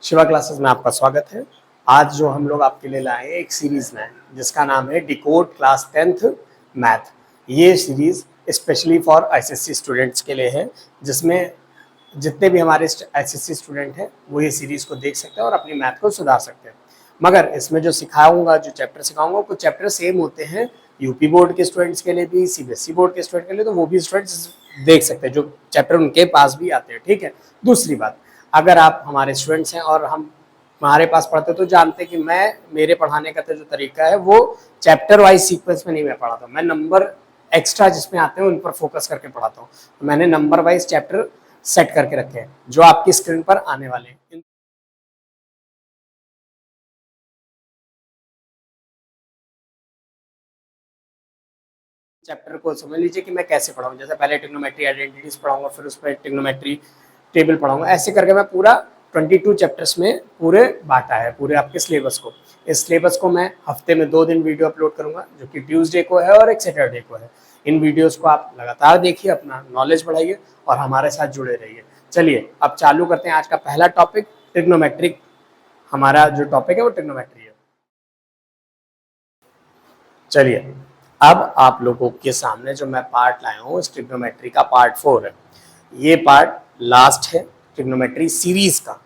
Shiva classes में आपका स्वागत है। आज जो हम लोग आपके लिए लाए हैं एक सीरीज में जिसका नाम है डिकोड क्लास 10th मैथ। ये series specially for SSC students के लिए है, जिसमें जितने भी हमारे एसएससी स्टूडेंट हैं वो ये सीरीज को देख सकते हैं और अपनी मैथ को सुधार सकते हैं। मगर इसमें जो सिखाऊंगा, जो चैप्टर सिखाऊंगा, कुछ चैप्टर सेम होते हैं यूपी बोर्ड के स्टूडेंट्स के लिए भी, सीबीएसई बोर्ड के स्टूडेंट के लिए, तो वो भी स्टूडेंट्स देख सकते हैं जो चैप्टर उनके पास भी आते हैं। ठीक है। दूसरी बात, अगर आप हमारे स्टूडेंट्स हैं और हम हमारे पास पढ़ते तो जानते कि मेरे पढ़ाने का जो तरीका है वो चैप्टर वाइज सीक्वेंस में नहीं मैं पढ़ाता हूँ। मैं नंबर एक्स्ट्रा जिसमें आते हैं उन पर फोकस करके पढ़ाता हूँ। तो मैंने नंबर वाइज चैप्टर सेट करके रखे हैं जो आपकी स्क्रीन पर आने वाले हैं। चैप्टर को समझ लीजिए कि मैं कैसे पढ़ाऊँ। जैसे पहले ट्रिग्नोमेट्री आइडेंटिटीज पढ़ाऊंगा, फिर उस पर ट्रिग्नोमेट्री टेबल पढ़ाऊंगा। ऐसे करके मैं पूरा 22 चैप्टर्स में पूरे बांटा है पूरे आपके सिलेबस को। इस सिलेबस को मैं हफ्ते में 2 दिन वीडियो अपलोड करूंगा, जो कि ट्यूसडे को है और एक सैटरडे को है। इन वीडियोस को आप लगातार देखिए, अपना नॉलेज बढ़ाइए और हमारे साथ जुड़े रहिए। चलिए अब चालू करते हैं आज का पहला टॉपिक, ट्रिग्नोमेट्रिक। हमारा जो टॉपिक है वो ट्रिग्नोमेट्री है। चलिए अब आप लोगों के सामने जो मैं पार्ट लाया हूँ ट्रिग्नोमेट्री का पार्ट 4 है। ये पार्ट लास्ट है ट्रिग्नोमेट्री सीरीज का।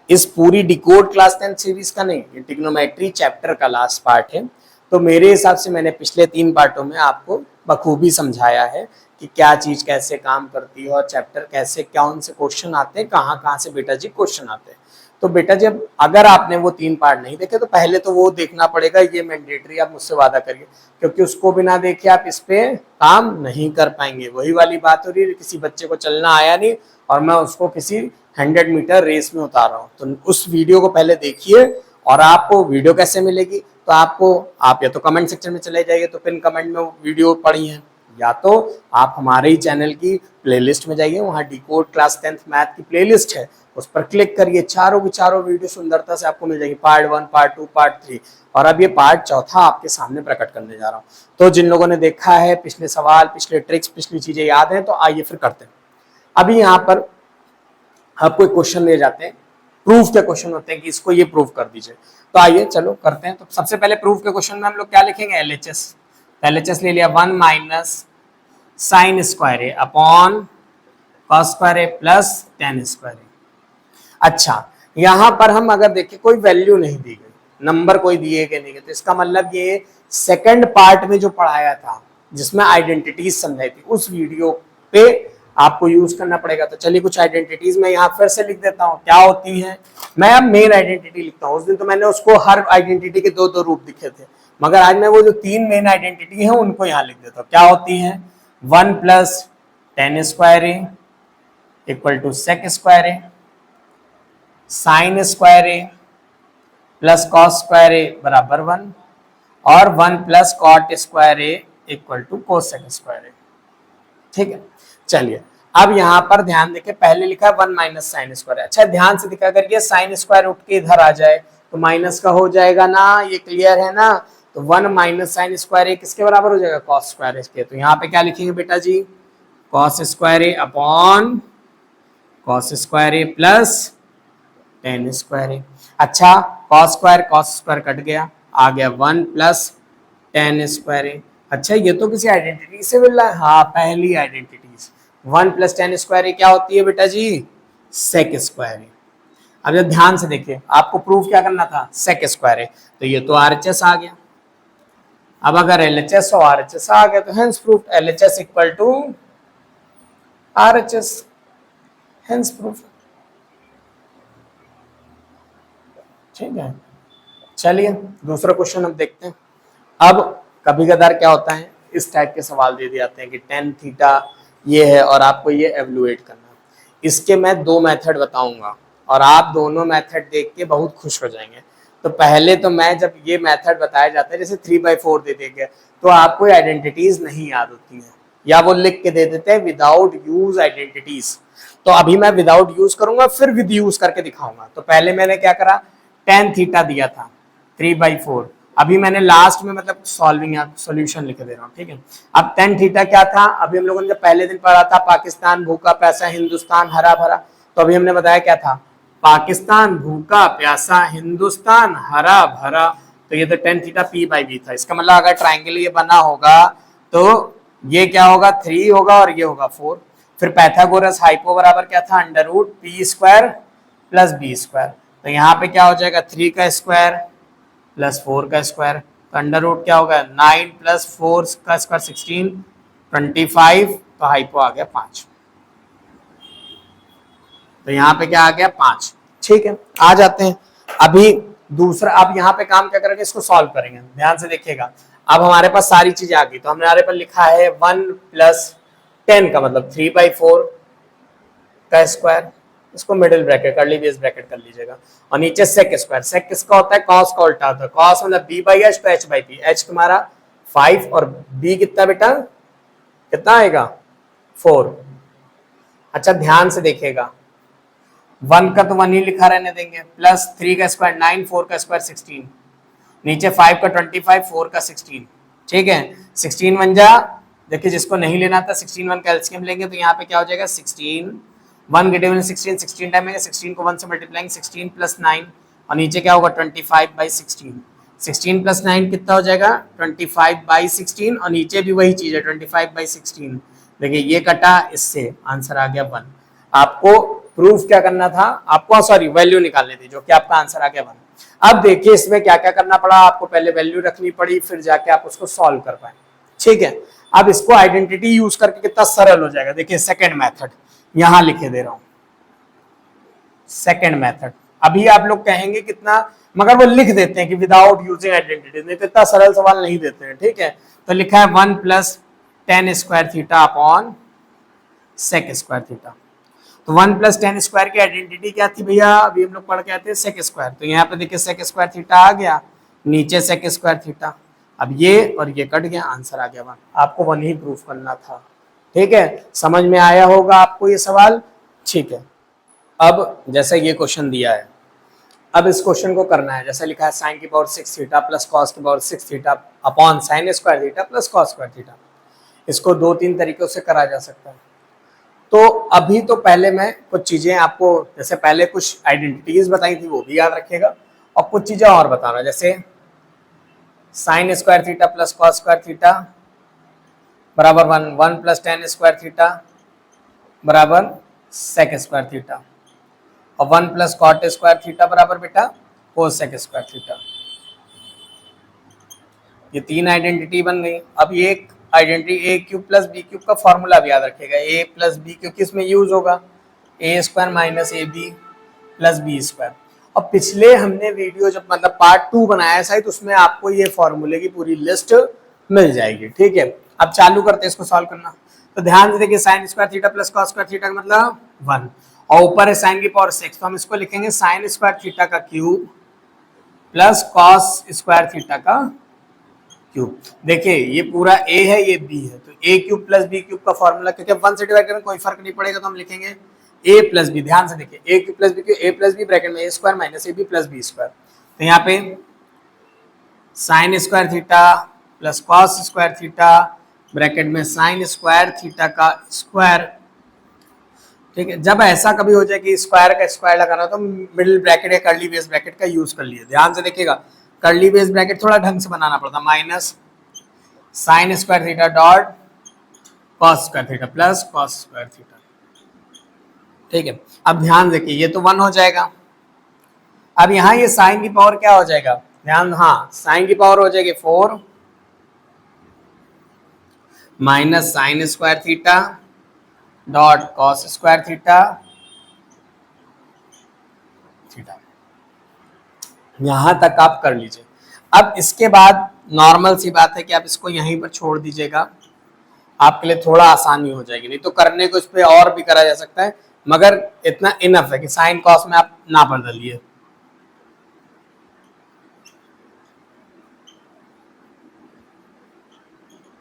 इस पूरी डिकोड क्लास 10 सीरीज का नहीं, ये ट्रिग्नोमेट्री चैप्टर का लास्ट पार्ट है। तो मेरे हिसाब से मैंने पिछले 3 पार्टों में आपको बखूबी समझाया है कि क्या चीज कैसे काम करती है और चैप्टर कैसे, क्या उनसे क्वेश्चन आते हैं, कहाँ कहाँ से बेटा जी क्वेश्चन आते हैं। तो बेटा जी अगर आपने वो 3 पार्ट नहीं देखे तो पहले तो वो देखना पड़ेगा, ये मैंडेटरी, आप मुझसे वादा करिए, क्योंकि उसको बिना देखे आप इस पे काम नहीं कर पाएंगे। वही वाली बात हो रही है, किसी बच्चे को चलना आया नहीं और मैं उसको किसी 100 मीटर रेस में उतार रहा हूँ, तो उस वीडियो को पहले देखिए। और आपको वीडियो कैसे मिलेगी, तो आप या तो कमेंट सेक्शन में चले जाइए तो पिन कमेंट में वीडियो पड़ी है, या तो आप हमारे ही चैनल की प्लेलिस्ट में जाइए, वहाँ डिकोड क्लास 10th मैथ की प्लेलिस्ट है, उस पर क्लिक करिए। चारों की चारों वीडियो सुंदरता से आपको मिल जाएगी, पार्ट 1, पार्ट 2, पार्ट 3, और अब ये पार्ट 4 आपके सामने प्रकट करने जा रहा हूँ। तो जिन लोगों ने देखा है, पिछले सवाल, पिछले ट्रिक्स, पिछली चीजें याद है, तो आइए फिर करते हैं। अभी यहाँ पर आपको एक क्वेश्चन दिए जाते हैं, प्रूफ के क्वेश्चन होते हैं कि इसको ये प्रूफ कर दीजिए। तो आइए चलो करते हैं। तो सबसे पहले प्रूफ के क्वेश्चन में हम लोग क्या लिखेंगे, एलएचएस। एलएचएस ले लिया, 1 minus sign square A upon cos square A plus tan square ए। अच्छा, यहां पर हम अगर देखें कोई वैल्यू नहीं दी गई, नंबर कोई दिए गए नहीं गए, तो इसका मतलब ये सेकंड पार्ट में जो पढ़ाया था जिसमें आइडेंटिटीज समझाई थी, उस वीडियो पे आपको यूज करना पड़ेगा। तो चलिए कुछ आइडेंटिटीज मैं यहाँ फिर से लिख देता हूँ, क्या होती है। मैं अब मेन आइडेंटिटी लिखता हूँ। उस दिन तो मैंने उसको हर आइडेंटिटी के 2-2 रूप दिखे थे, मगर आज मैं वो जो 3 मेन आइडेंटिटी है उनको यहाँ लिख देता हूँ। क्या होती है, 1 plus tan square A equal to sec square A, sine square A plus cos square A बराबर 1, और 1 plus cot square A equal to cosec square A. ठीक है। चलिए अब यहाँ पर ध्यान देके, पहले लिखा है 1 माइनस साइन स्क्वायर। अच्छा ध्यान से दिखा, अगर ये साइन स्क्वायर उठ के इधर आ जाए तो माइनस का हो जाएगा ना, ये क्लियर है ना। तो 1 माइनस साइन स्क्वायर ए किसके बराबर हो जाएगा, कॉस स्क्वायर ए के। तो यहाँ पे क्या लिखेंगे बेटा जी, cos square A upon cos square A plus tan square ए। अच्छा, कॉस स्क्वायर कट गया, आ गया 1 प्लस टेन स्क्वायर ए। अच्छा, ये तो किसी आइडेंटिटी से मिल रहा है। हाँ, पहली आइडेंटिटीज 1 प्लस टेन स्क्वायर ए क्या होती है बेटा जी, सेक स्क्वायर ए। अब जब ध्यान से देखिए, आपको प्रूफ क्या करना था, सेक स्क्वायर ए, तो ये तो आरएचएस आ गया। अब अगर एलएचएस और आरएचएस आ गया तो hence proof LHS equal to RHS, hence proof. ठीक है। चलिए दूसरा क्वेश्चन हम देखते हैं। अब कभी कदार क्या होता है, इस टाइप के सवाल दे दिए जाते हैं कि टेन थीटा ये है और आपको ये एवलुएट करना है। इसके मैं 2 मेथड बताऊंगा और आप दोनों मेथड देख के बहुत खुश हो जाएंगे। तो पहले तो मैं जब ये मेथड बताया जाता है, जैसे 3/4 दे देंगे तो आपको आइडेंटिटीज नहीं याद होती हैं, या वो लिख के दे देते हैं विदाउट यूज आइडेंटिटीज। तो अभी मैं विदाउट यूज करूंगा, फिर विद यूज करके दिखाऊंगा। तो पहले मैंने क्या करा, टेन थीटा दिया था 3/4, अभी मैंने लास्ट में मतलब सॉल्विंग या सॉल्यूशन लिख दे रहा हूँ। ठीक है। अब टेन थीटा क्या था, अभी हम लोगों ने जब पहले दिन पढ़ा था, पाकिस्तान भूखा प्यासा, हिंदुस्तान हरा भरा, तो अभी हमने बताया क्या था, पाकिस्तान भूखा प्यासा, हिंदुस्तान हरा भरा। तो ये तो tan theta P by B था। इसका मतलब अगर ट्राइंगल ये बना होगा तो ये क्या होगा, 3 होगा और ये होगा 4। फिर पैथागोरस हाइपो बराबर क्या था, under root P square plus B square. तो यहाँ पे क्या हो जाएगा, 3 का स्क्वायर प्लस 4 का स्क्वायर। तो अंडर रूट क्या होगा, 9 प्लस 4 का स्क्वायर 16, 25। तो हाइपो आ गया 5। तो यहाँ पे क्या आ गया, 5। ठीक है, आ जाते हैं अभी दूसरा। अब यहाँ पे काम क्या करेंगे, इसको सॉल्व करेंगे। ध्यान से देखिएगा, अब हमारे पास सारी चीजें आ गई। तो हमने हमारे पर लिखा है 1 प्लस 10 का मतलब 3/4 का स्क्वायर, इसको middle bracket curly brace bracket कर लीजिएगा। और नीचे सेक स्क्वायर, सेक किसका होता है, कॉस का उल्टा होता है। कॉस मतलब b बाई एच, तो h बाई पी। एच तुम्हारा 5 और b कितना बेटा, कितना आएगा 4। अच्छा ध्यान से देखिएगा, 1 का तो 1 ही लिखा रहने देंगे, प्लस 3 का स्क्वायर 9, 4 का स्क्वायर 16, नीचे 5 का 25, 4 का 16। ठीक है, 16 बन जा, देखिए जिसको नहीं लेना था 16 1 का एलसीएम लेंगे तो यहाँ पे क्या हो जाएगा, 16 1 ग्रेटर देन 16, 16 टाइम में 16 को 1 से मल्टीप्लाइंग, 16 प्लस 9 और नीचे क्या होगा 25/16। 16 प्लस 9 कितना हो जाएगा, 25/16 और नीचे भी वही चीज है 25/16। देखिए ये कटा इससे, आंसर आ गया 1। आपको प्रूफ क्या करना था, आपको सॉरी वैल्यू निकालनी थी, जो कि आपका आंसर आ गया 1। अब देखिए इसमें क्या क्या करना पड़ा आपको, पहले वैल्यू रखनी पड़ी, फिर जाके आप उसको सॉल्व कर पाए। ठीक है, अब इसको आइडेंटिटी यूज करके कितना सरल हो जाएगा। देखिए सेकंड मेथड यहां लिखे दे रहा हूं, सेकंड मेथड। अभी आप लोग कहेंगे कितना, मगर वो लिख देते हैं कि विदाउट यूजिंग आइडेंटिटी, नहीं तो इतना सरल सवाल नहीं देते हैं। ठीक है, तो लिखा है 1 plus 10 square theta upon sec square theta. तो 1 प्लस 10 स्क्वायर की आइडेंटिटी क्या थी भैया, अभी हम लोग पढ़ के आते हैं सेक स्क्वायर। तो यहाँ पे देखिए सेक स्क्वायर थीटा आ गया, नीचे सेक स्क्वायर थीटा। अब ये और ये कट गया, आंसर आ गया 1। आपको 1 ही प्रूफ करना था। ठीक है, समझ में आया होगा आपको ये सवाल। ठीक है, अब जैसे ये क्वेश्चन दिया है, अब इस क्वेश्चन को करना है। जैसे लिखा है साइन की पावर 6 थीटा प्लस कॉस की power 6 theta upon sine square theta plus cos square theta. इसको 2-3 तरीकों से करा जा सकता है। तो अभी तो पहले मैं कुछ चीजें आपको, जैसे पहले कुछ आइडेंटिटीज बताई थी वो भी याद रखिएगा, और कुछ चीजें और बता रहा, जैसे sign square theta plus cos square theta बराबर 1, 1 प्लस 10 स्क्वायर थीटा बराबर सेक स्क्वायर थीटा, और 1 प्लस कॉट स्क्वायर थीटा बराबर बेटा कोसेक स्क्वायर थीटा। ये 3 आइडेंटिटी बन गई। अब ये एक आइडेंटिटी ए क्यूब प्लस बी क्यूब का फॉर्मूला भी याद रखिएगा, ए प्लस बी क्यूब किस में यूज होगा, A square minus A B plus B square. और पिछले हमने वीडियो जब मतलब पार्ट 2 बनाया शायद, उसमें आपको ये फॉर्मूले की पूरी लिस्ट मिल जाएगी। ठीक है, अब चालू करते हैं इसको सॉल्व करना। तो ध्यान से देखिए sign square theta plus cos square theta का मतलब 1, और ऊपर है साइन की पावर 6, तो हम इसको लिखेंगे साइन स्क्वायर थीटा का cube plus cos square theta का क्यूब। देखिए ये पूरा a है, ये b है, तो a cube plus b cube का फॉर्मूला, क्योंकि 1 से डिवाइड करें कोई फर्क नहीं पड़ेगा, तो हम लिखेंगे a प्लस बी। ध्यान से देखिए a cube plus b, a plus B bracket में a square minus ab plus b square. तो यहाँ पे sine square theta plus cos square theta bracket में साइन स्क्वायर थीटा का स्क्वायर। ठीक है, जब ऐसा कभी हो जाए कि स्क्वायर का स्क्वायर लगाना, तो मिडिल ब्रैकेट या कर्ली बेस ब्रैकेट का यूज कर लिए। ध्यान से देखिएगा, कर्ली बेस ब्रैकेट थोड़ा ढंग से बनाना पड़ता, minus sign square theta dot cos square theta plus cos square theta. ठीक है, अब ध्यान देखिए ये तो 1 हो जाएगा। अब यहाँ ये साइन की पावर क्या हो जाएगा, ध्यान, हाँ साइन की पावर हो जाएगी 4 minus sign square theta dot cos square theta theta. यहां तक आप कर लीजिए। अब इसके बाद नॉर्मल सी बात है कि आप इसको यहीं पर छोड़ दीजिएगा, आपके लिए थोड़ा आसानी हो जाएगी। नहीं तो करने को इस पे और भी करा जा सकता है, मगर इतना इनफ है कि साइन कॉस में आप ना बदलिए।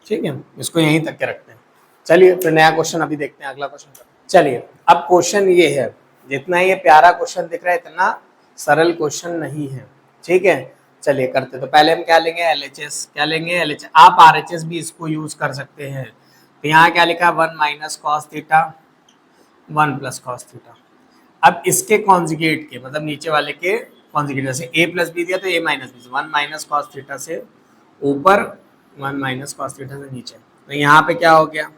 ठीक है, इसको यहीं तक के रखते हैं। चलिए फिर नया क्वेश्चन अभी देखते हैं, अगला क्वेश्चन। चलिए अब क्वेश्चन ये है, जितना ये प्यारा क्वेश्चन दिख रहा है इतना सरल क्वेश्चन नहीं है। ठीक है, चलिए करते। तो पहले हम क्या लेंगे, एलएचएस। क्या लेंगे, एलएचएस। आप आरएचएस भी इसको यूज कर सकते हैं। तो यहाँ क्या लिखा है, 1 minus cos theta 1 plus cos theta. अब इसके कॉन्जुगेट के मतलब नीचे वाले के कॉन्जुगेट, जैसे a प्लस बी दिया तो a minus B, one minus cos theta से ऊपर, वन माइनस कॉस थीटा से नीचे, तो यहाँ पे क्या हो गया,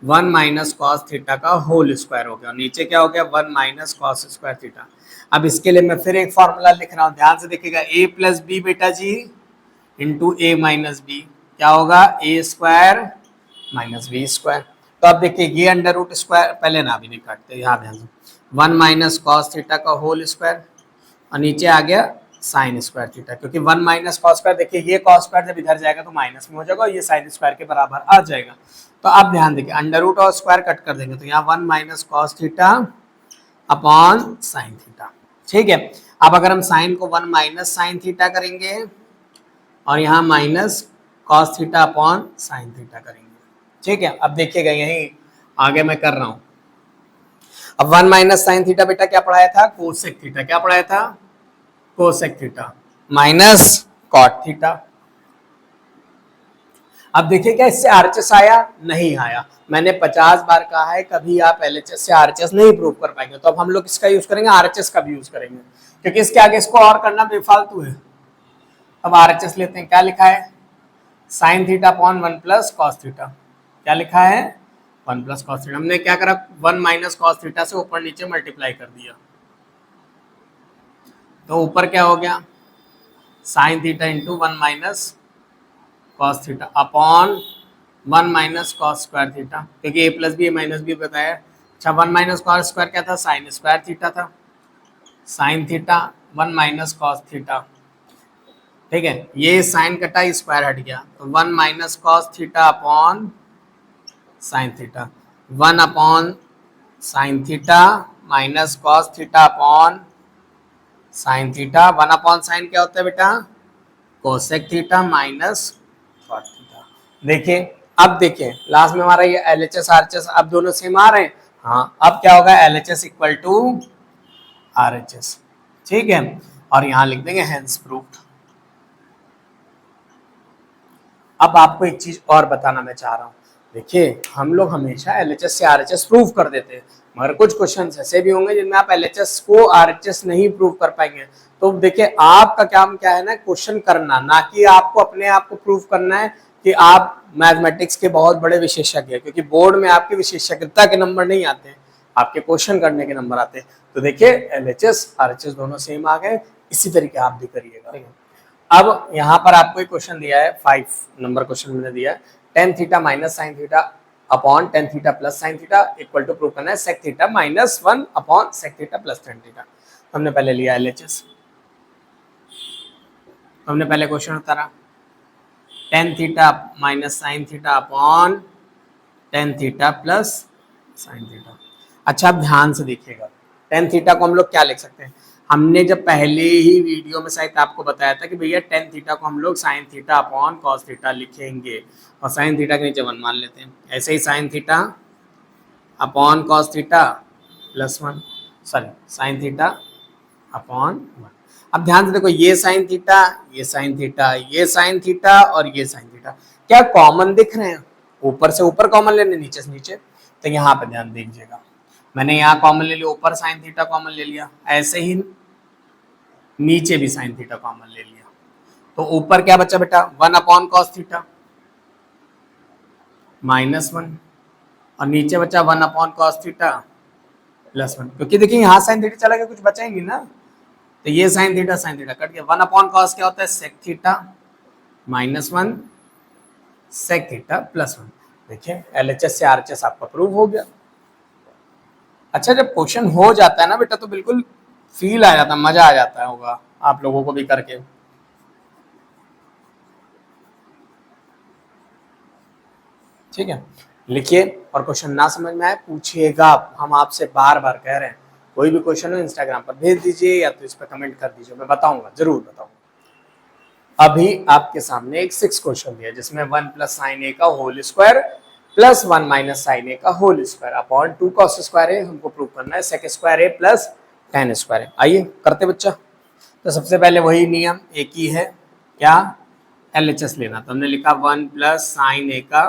वन माइनस कॉस थीटा का होल स्क्वायर हो गया, और नीचे क्या हो गया, one minus cos square theta. अब इसके लिए मैं फिर एक फॉर्मूला लिख रहा हूँ, ध्यान से देखिएगा, a प्लस बी बेटा जी इंटू ए माइनस बी, क्या होगा, A square minus B square. तो अब देखिए ये अंडर रूट स्क्वायर, पहले ना भी नहीं काटते, यहाँ ध्यान से, वन माइनस कॉस थीटा का होल स्क्वायर, और नीचे आ गया साइन स्क्वायर थीटा, क्योंकि वन माइनस कॉस स्क्वायर, देखिए ये कॉस स्क्वायर जब इधर जाएगा तो माइनस में हो जाएगा, और ये साइन स्क्वायर के बराबर आ जाएगा। तो अब ध्यान देखिए, अंडर रूट और स्क्वायर कट कर देंगे, तो यहाँ one minus cos theta upon sine theta, ठीक है। अब अगर हम साइन को वन माइनस साइन थीटा करेंगे, और यहाँ minus cos theta upon sine theta करेंगे, ठीक है। अब देखिएगा यही आगे मैं कर रहा हूं, अब वन माइनस साइन थीटा बेटा क्या पढ़ाया था, कोसेक थीटा, क्या पढ़ाया था, cosec theta minus cot theta. अब देखिए क्या इससे आरएचएस आया, नहीं आया। मैंने 50 बार कहा है कभी आप एलएचएस से आरएचएस नहीं प्रूव कर पाएंगे, तो अब हम लोग इसका यूज करेंगे, आरएचएस का भी यूज करेंगे, क्योंकि इसके आगे इसको और करना बेफालतू है। अब आरएचएस लेते हैं, क्या लिखा है, sign theta upon one plus cos theta, क्या लिखा है, वन प्लस कॉस थीटा। हमने क्या करा, वन माइनस कॉस थीटा से ऊपर नीचे मल्टीप्लाई कर दिया, तो ऊपर क्या हो गया, sine theta into one minus cos theta upon one minus cos square theta, क्योंकि ए प्लस बी ए माइनस बी बताया। अच्छा, वन माइनस कॉस स्क्वायर क्या था, साइन स्क्वायर थीटा था, sine theta one minus cos theta, ठीक है। ये साइन कटा, स्क्वायर हट गया, तो one minus cos theta upon sine theta, one upon sine theta minus cos theta upon sine theta, one upon sine क्या होता है बेटा, cosec theta minus cot theta. देखिए अब देखिए लास्ट में हमारा ये एलएचएस आरएचएस अब दोनों सेम आ रहे हैं, हाँ। अब क्या होगा, एलएचएस इक्वल टू आरएचएस, ठीक है, और यहां लिख देंगे हेंस प्रूव्ड। अब आपको एक चीज और बताना मैं चाह रहा हूँ, देखिए हम लोग हमेशा एलएचएस से आरएचएस प्रूव कर देते हैं, मगर कुछ क्वेश्चन ऐसे भी होंगे जिनमें आप एलएचएस को आरएचएस नहीं प्रूव कर पाएंगे। तो देखिए आपका काम क्या है ना, क्वेश्चन करना, ना कि आपको अपने आप को प्रूव करना है कि आप मैथमेटिक्स के बहुत बड़े विशेषज्ञ हैं, क्योंकि बोर्ड में आपकी विशेषज्ञता के नंबर नहीं आते हैं, आपके क्वेश्चन करने के नंबर आते हैं। तो देखिए एलएचएस आरएचएस दोनों सेम आ गए, इसी तरीके आप भी करिएगा। अब यहाँ पर आपको एक क्वेश्चन दिया है, 5 नंबर क्वेश्चन मैंने दिया है, tan theta minus sine theta upon tan theta plus sine theta equal to prove करना है sec theta minus one upon sec theta plus tan theta. हमने पहले लिया एलएचएस, हमने पहले क्वेश्चन उतारा, tan theta minus sine theta upon tan theta plus sine theta. अच्छा अब ध्यान से देखिएगा, टेन थीटा को हम लोग क्या लिख सकते हैं, हमने जब पहले ही वीडियो में शायद आपको बताया था कि भैया टेन थीटा को हम लोग sign theta upon cos theta लिखेंगे, और साइन थीटा के नीचे वन मान लेते हैं, ऐसे ही sine theta upon cos theta plus one, sorry sine theta upon one. अब ध्यान से देखो, ये साइन थीटा, ये साइन थीटा, ये साइन थीटा और ये साइन थीटा क्या कॉमन दिख रहे हैं, ऊपर से ऊपर कॉमन लेने, नीचे से नीचे। तो यहाँ पे ध्यान दीजिएगा, मैंने यहाँ कॉमन ले लिया, ऊपर साइन थीटा कॉमन ले लिया, ऐसे ही नीचे भी साइन थीटा कॉमन ले लिया, तो ऊपर क्या बचा बेटा, one upon cos theta minus one, और नीचे बचा one upon cos theta plus one, क्योंकि देखिए यहाँ साइन थीटा चला गया, कुछ बचा ही नहीं ना, तो ये साइन थीटा कट गया, वन अपॉन कॉस क्या होता है, sec theta minus one sec theta plus one. देखिए एलएचएस से आरएचएस आपका प्रूव हो गया। अच्छा जब क्वेश्चन हो जाता है ना बेटा, तो बिल्कुल फील आ जाता है, मजा आ जाता है, होगा आप लोगों को भी करके। ठीक है, लिखिए, और क्वेश्चन ना समझ में आए पूछिएगा, हम आपसे बार बार कह रहे हैं, कोई भी क्वेश्चन हो इंस्टाग्राम पर भेज दीजिए या तो इस पर कमेंट कर दीजिए, मैं बताऊंगा, जरूर बताऊंगा। अभी आपके सामने एक 6 क्वेश्चन दिया, जिसमें 1 प्लस साइन ए का whole square plus 1 minus sine A का whole square upon 2 cos square A हमको प्रूव करना है, sec square A plus tan square A. आइए करते बच्चा। तो सबसे पहले वही नियम एक ही है, क्या, एलएचएस लेना। तो हमने लिखा 1 प्लस साइन ए का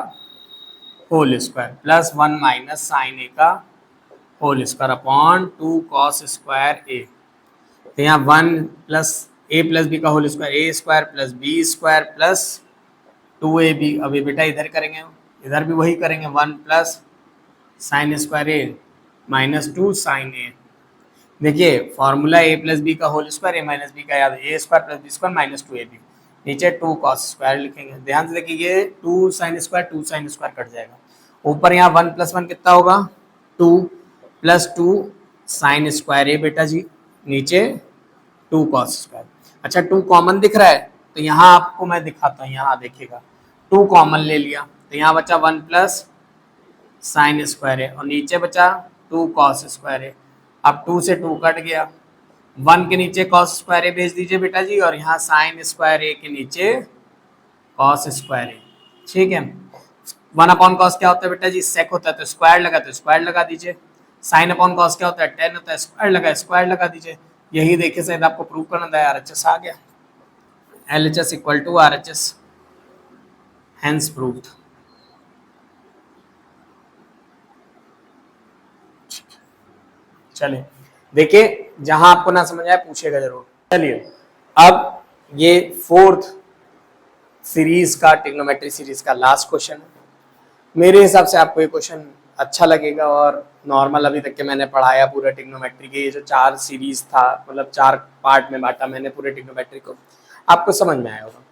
whole square plus 1 minus sine A का whole square upon 2 cos square A. तो यहाँ 1 प्लस ए प्लस बी का whole square, A square plus B square plus 2ab। अभी बेटा इधर करेंगे, इधर भी वही करेंगे, 1 plus sine square A minus 2 sine A. देखिए फॉर्मूला ए प्लस बी का whole square A minus B का याद है, A square plus B square minus 2ab। नीचे 2 कॉस स्क्वायर लिखेंगे, ध्यान से देखिए ये 2 साइन स्क्वायर कट जाएगा। ऊपर यहाँ 1 प्लस 1 कितना होगा 2 प्लस 2 साइन स्क्वायर ए बेटा जी, नीचे 2 कॉस स्क्वायर। अच्छा 2 कॉमन दिख रहा है तो यहाँ आपको मैं दिखाता हूँ, यहाँ देखिएगा 2 कॉमन ले लिया तो यहाँ बचा 1 प्लस साइन स्क्वायर है और नीचे बचा 2 कॉस स्क्वायर है। अब 2 से 2 कट गया, 1 के नीचे कॉस स्क्वायर ए भेज दीजिए बेटा जी, और यहाँ साइन स्क्वायर ए के नीचे कॉस स्क्वायर ए। ठीक है, 1 अपॉन कॉस क्या होता है बेटा जी, सेक होता है, तो स्क्वायर लगा दीजिए। साइन अपॉन कॉस क्या होता है, टेन होता है, स्क्वायर लगा दीजिए। यही देखिए शायद आपको प्रूव करना था, RHS आ गया, LHS equal to RHS, hence proved. चलिए देखिए, जहां आपको ना समझ आए पूछेगा जरूर। चलिए अब ये 4th सीरीज का, ट्रिग्नोमेट्री सीरीज का लास्ट क्वेश्चन है। मेरे हिसाब से आपको ये क्वेश्चन अच्छा लगेगा और नॉर्मल अभी तक के मैंने पढ़ाया पूरा ट्रिग्नोमेट्री के, ये जो 4 सीरीज था, मतलब 4 पार्ट में बांटा मैंने पूरे ट्रिग्नोमेट्री को, आपको समझ में आया होगा।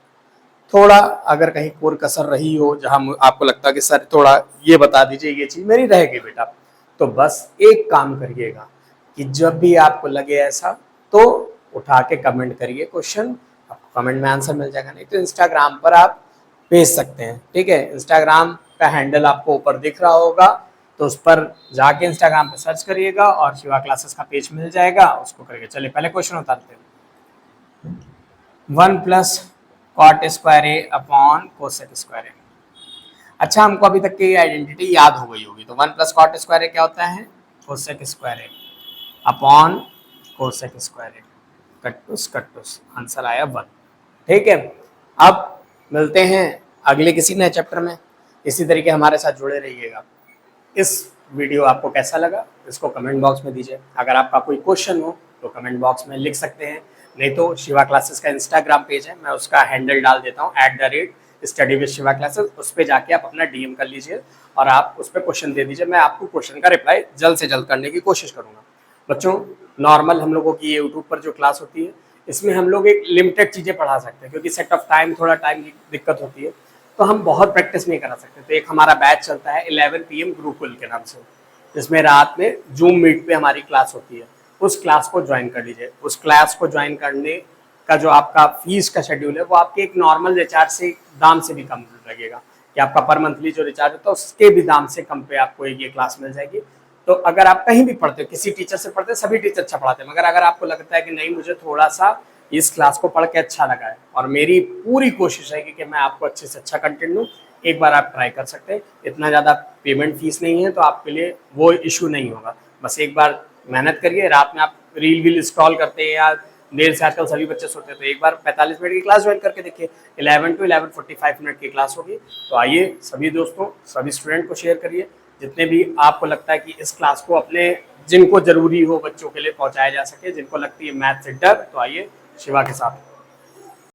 थोड़ा अगर कहीं कोर कसर रही हो, जहां आपको लगता है कि सर थोड़ा ये बता दीजिए, ये चीज मेरी रह गई बेटा, तो बस एक काम करिएगा कि जब भी आपको लगे ऐसा तो उठा के कमेंट करिए क्वेश्चन, आपको कमेंट में आंसर मिल जाएगा। नहीं तो इंस्टाग्राम पर आप भेज सकते हैं, ठीक है। इंस्टाग्राम का हैंडल आपको ऊपर दिख रहा होगा, तो उस पर जाके इंस्टाग्राम पे सर्च करिएगा और शिवा क्लासेस का पेज मिल जाएगा, उसको करिएगा। चलिए पहले क्वेश्चन उतारते हैं। 1 प्लस कॉट स्क्वायर ए अपॉन कोसेक स्क्वायर ए। अच्छा हमको अभी तक की आइडेंटिटी याद हो गई होगी, तो 1 प्लस कॉट स्क्वायर ए क्या होता है, कोसेक स्क्वायर ए अपॉन कोसेक स्क्वायर ए, कट्टूस, आंसर आया 1। ठीक है, अब मिलते हैं अगले किसी नए चैप्टर में। इसी तरीके हमारे साथ जुड़े रहिएगा। इस वीडियो आपको कैसा लगा इसको कमेंट बॉक्स में दीजिए। अगर आपका कोई क्वेश्चन हो तो कमेंट बॉक्स में लिख सकते हैं, नहीं तो शिवा क्लासेस का इंस्टाग्राम पेज है, मैं उसका हैंडल डाल देता हूँ @study with शिवा क्लासेस, उस पर जाके आप अपना DM कर लीजिए और आप उस पर क्वेश्चन दे दीजिए। मैं आपको क्वेश्चन का रिप्लाई जल्द से जल्द करने की कोशिश करूँगा। बच्चों नॉर्मल हम लोगों की यूट्यूब पर जो क्लास होती है, इसमें हम लोग एक लिमिटेड चीज़ें पढ़ा सकते हैं, क्योंकि सेट ऑफ टाइम, थोड़ा टाइम की दिक्कत होती है, तो हम बहुत प्रैक्टिस नहीं करा सकते। तो एक हमारा बैच चलता है 11 PM गुरुकुल के नाम से, जिसमें रात में जूम मीट पे हमारी क्लास होती है। उस क्लास को ज्वाइन कर लीजिए। उस क्लास को ज्वाइन करने का जो आपका फीस का शेड्यूल है, वो आपके एक नॉर्मल रिचार्ज से दाम से भी कम लगेगा, कि आपका पर मंथली जो रिचार्ज होता है उसके भी दाम से कम पे आपको ये क्लास मिल जाएगी। तो अगर आप कहीं भी पढ़ते हो, किसी टीचर से पढ़ते हैं, सभी टीचर अच्छा पढ़ाते हैं, मगर अगर आपको लगता है कि नहीं मुझे थोड़ा सा इस क्लास को पढ़ के अच्छा लगा है और मेरी पूरी कोशिश है कि मैं आपको अच्छे से अच्छा कंटेंट दूं, एक बार आप ट्राई कर सकते हैं। इतना ज़्यादा पेमेंट फीस नहीं है, तो आपके लिए वो इशू नहीं होगा। बस एक बार मेहनत करिए, रात में आप रील स्क्रॉल करते हैं या देर से आजकल सभी बच्चे सोते हैं, तो एक बार 45 मिनट की क्लास ज्वाइन करके देखिए। 11 to 11:45 मिनट की क्लास होगी। तो आइए सभी दोस्तों, सभी स्टूडेंट को शेयर करिए, जितने भी आपको लगता है कि इस क्लास को अपने, जिनको जरूरी हो बच्चों के लिए पहुंचाया जा सके, जिनको लगती है मैथ से डर, तो आइए शिवा के साथ